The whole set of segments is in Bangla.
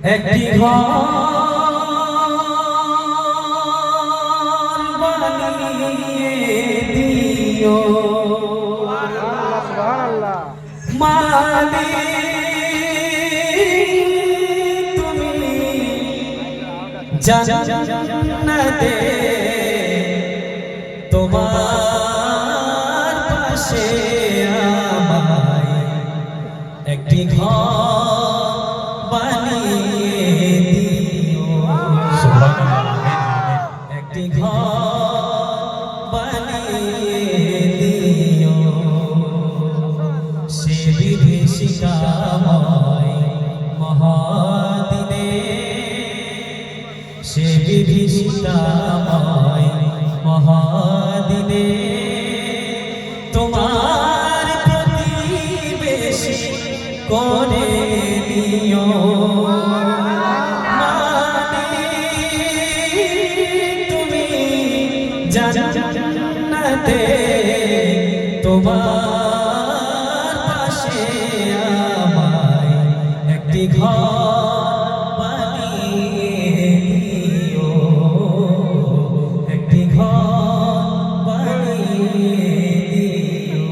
একটি ঘর বানিয়ে দিও মালিক তুমি জান্নাতে তোমার পাশে আমায় একটি ঘর বানিয়ে দিও একটি ঘর বানিয়ে দিও সে বিভীষিকাময় মহাদিনে সে বিভীষিকাময় মহাদিনে তোমার প্রতিবেশী করে নিও তুমি জান্নাতে তোমার পাশে আমায় একটি ঘর বানিয়ে দিও একটি ঘর বানিয়ে দিও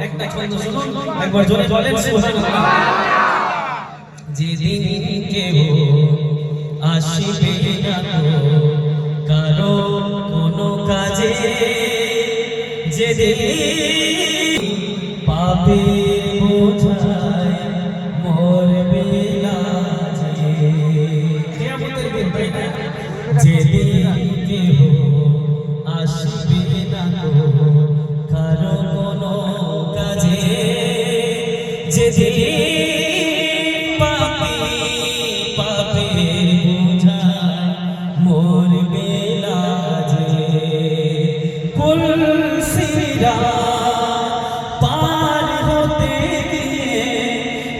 একটা ছন্দ শুনুন একবার জোরে বলেন সুবহানাল্লাহ যেদিন কেউ আসিবে না কারো কোনো কাজে যেদিন পাপের বোঝায় মরবে লাজে কিয়ামতের দিন যেদিন কেউ আসিবে না কারো কোনো কাজে যেদিন পাপের বোঝায় মরবে লাজে কুল সিরাত পার হতে গিয়ে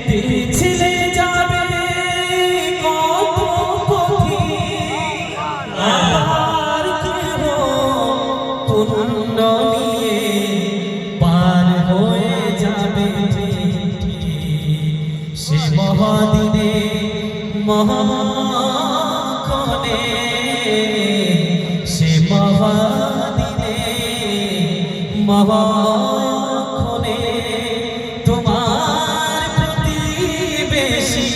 পিছলে যাবে কত পথিক আর কেহ পুণ্য নিয়ে পার হয়ে যাবে সে মহাদিনে মহাক্ষণে সে মহাদিনে মহাক্ষণে তোমার প্রতিবেশী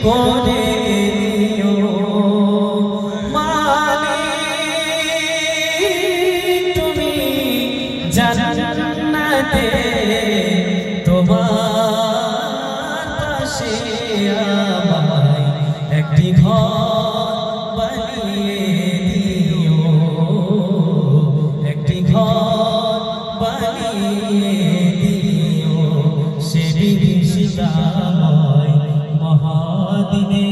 করে নিও মালিক তুমি জান্নাতে তোমার পাশে আমায় একটি ঘর বানিয়ে দিও একটি ঘর বানিয়ে দিও সে বিভীষিকাময় মহাদিনে